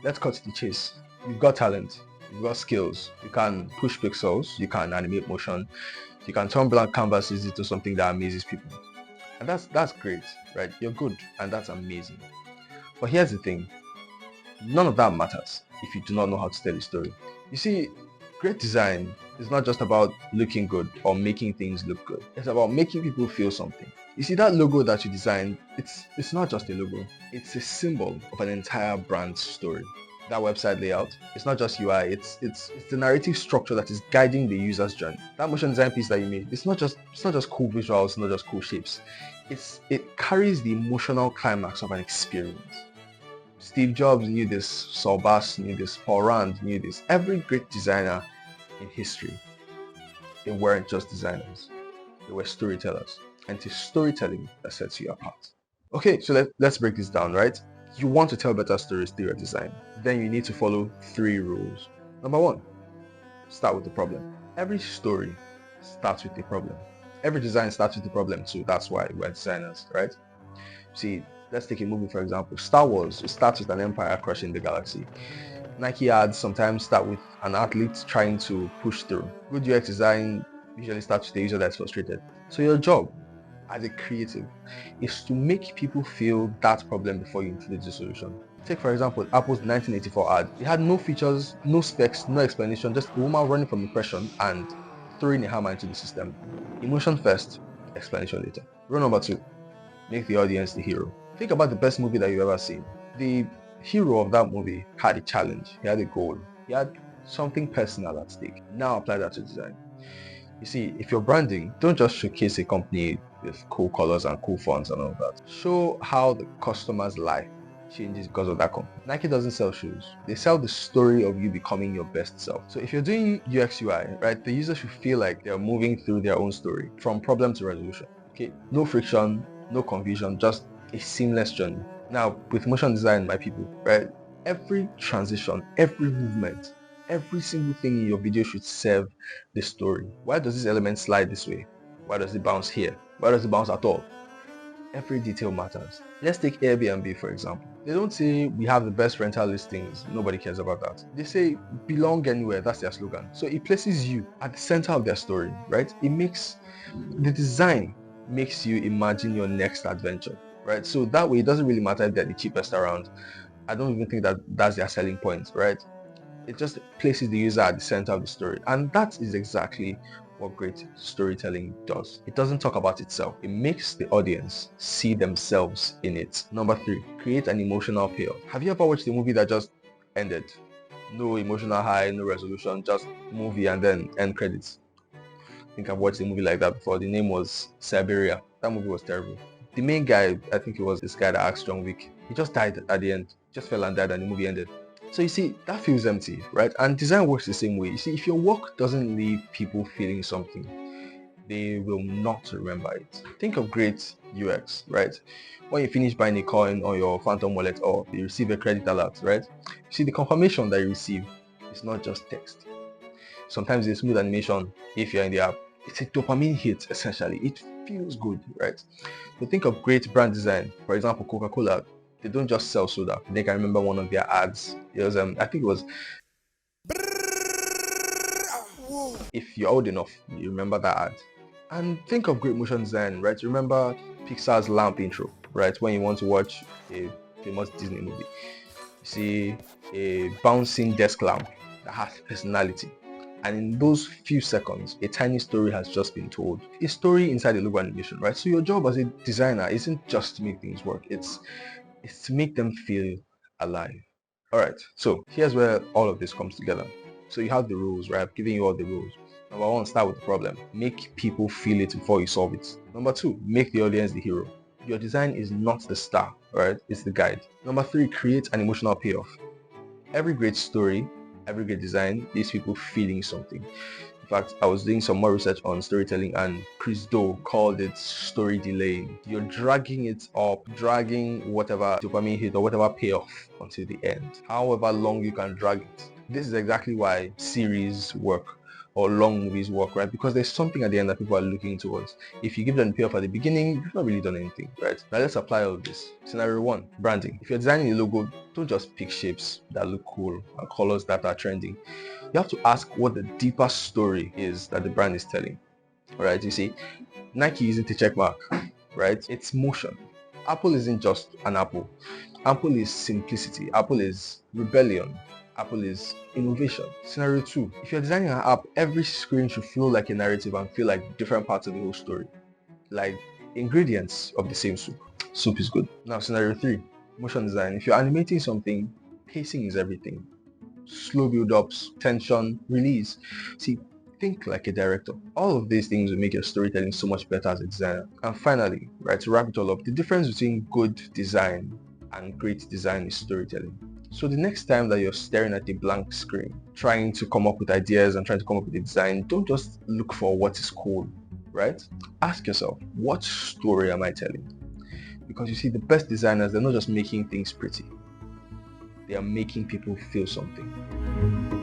Let's cut to the chase. You've got talent, you've got skills, you can push pixels, you can animate motion, you can turn blank canvases into something that amazes people. And that's great, right? You're good and that's amazing. But here's the thing, none of that matters if you do not know how to tell a story. You see, great design is not just about looking good or making things look good. It's about making people feel something. You see, that logo that you designed, it's not just a logo. It's a symbol of an entire brand story. That website layout, it's not just UI, it's the narrative structure that is guiding the user's journey. That motion design piece that you made, it's not just cool visuals, it's not just cool shapes. It carries the emotional climax of an experience. Steve Jobs knew this, Saul Bass knew this, Paul Rand knew this. Every great designer in history, they weren't just designers, they were storytellers. And it is storytelling that sets you apart. Okay, so let's break this down, right? You want to tell better stories through your design. Then you need to follow 3 rules. Number 1, start with the problem. Every story starts with a problem. Every design starts with a problem too. That's why we're designers, right? See, let's take a movie for example. Star Wars, it starts with an empire crushing the galaxy. Nike ads sometimes start with an athlete trying to push through. Good UX design usually starts with a user that's frustrated. So your job as a creative is to make people feel that problem before you introduce the solution. Take for example Apple's 1984 ad. It had no features, no specs, no explanation, just a woman running from depression and throwing a hammer into the system. Emotion first, explanation later. Rule number 2, make the audience the hero. Think about the best movie that you've ever seen. The hero of that movie had a challenge, he had a goal, he had something personal at stake. Now apply that to design. You see, if you're branding, don't just showcase a company with cool colors and cool fonts and all that. Show how the customer's life changes because of that company. Nike doesn't sell shoes. They sell the story of you becoming your best self. So if you're doing UX UI, right, the user should feel like they're moving through their own story from problem to resolution. Okay, no friction, no confusion, just a seamless journey. Now, with motion design, my people, right, every transition, every movement, every single thing in your video should serve the story. Why does this element slide this way? Why does it bounce here? Why does it bounce at all? Every detail matters. Let's take Airbnb for example. They don't say we have the best rental listings, nobody cares about that. They say belong anywhere, that's their slogan. So it places you at the center of their story, right? The design makes you imagine your next adventure, right? So that way it doesn't really matter if they're the cheapest around. I don't even think that that's their selling point, right? It just places the user at the center of the story, and that is exactly what great storytelling does. It doesn't talk about itself, it makes the audience see themselves in it. Number 3, create an emotional payoff. Have you ever watched a movie that just ended? No emotional high, no resolution, just movie and then end credits. I think I've watched a movie like that before. The name was Siberia. That movie was terrible. The main guy, I think it was this guy that asked John Wick, he just died at the end. Just fell and died and the movie ended. So you see, that feels empty, right? And design works the same way. You see, if your work doesn't leave people feeling something, they will not remember it. Think of great UX, right? When you finish buying a coin on your Phantom wallet or you receive a credit alert, right? You see, the confirmation that you receive is not just text. Sometimes it's smooth animation if you're in the app. It's a dopamine hit, essentially. It feels good, right? So think of great brand design. For example, Coca-Cola, they don't just sell soda. I think I remember one of their ads. It was, I think it was, if you're old enough, you remember that ad. And think of great motion design, right? Remember Pixar's lamp intro, right? When you want to watch a famous Disney movie. You see a bouncing desk lamp that has personality. And in those few seconds, a tiny story has just been told. A story inside a logo animation, right? So your job as a designer isn't just to make things work. It's to make them feel alive. Alright, so here's where all of this comes together. So you have the rules, right? I've given you all the rules. Number 1, start with the problem. Make people feel it before you solve it. Number 2, make the audience the hero. Your design is not the star, right? It's the guide. Number 3, create an emotional payoff. Every great story, every great design leaves people feeling something. In fact, I was doing some more research on storytelling and Chris Do called it story delaying. You're dragging it up, dragging whatever dopamine hit or whatever payoff until the end. However long you can drag it. This is exactly why series work. or long movies work, right? Because there's something at the end that people are looking towards. If you give them the payoff at the beginning, you've not really done anything, right? Now let's apply all of this. Scenario 1, branding. If you're designing a logo, don't just pick shapes that look cool and colors that are trending. You have to ask what the deeper story is that the brand is telling. All right, you see, Nike isn't a check mark, right? It's motion. Apple isn't just an apple. Apple is simplicity. Apple is rebellion. Apple is innovation. Scenario 2. If you're designing an app, every screen should feel like a narrative and feel like different parts of the whole story. Like ingredients of the same soup. Soup is good. Now scenario 3. Motion design. If you're animating something, pacing is everything. Slow build-ups, tension, release. See, think like a director. All of these things will make your storytelling so much better as a designer. And finally, right, to wrap it all up, the difference between good design and great design is storytelling. So the next time that you're staring at a blank screen, trying to come up with ideas and trying to come up with a design, don't just look for what is cool, right? Ask yourself, what story am I telling? Because you see, the best designers, they're not just making things pretty. They are making people feel something.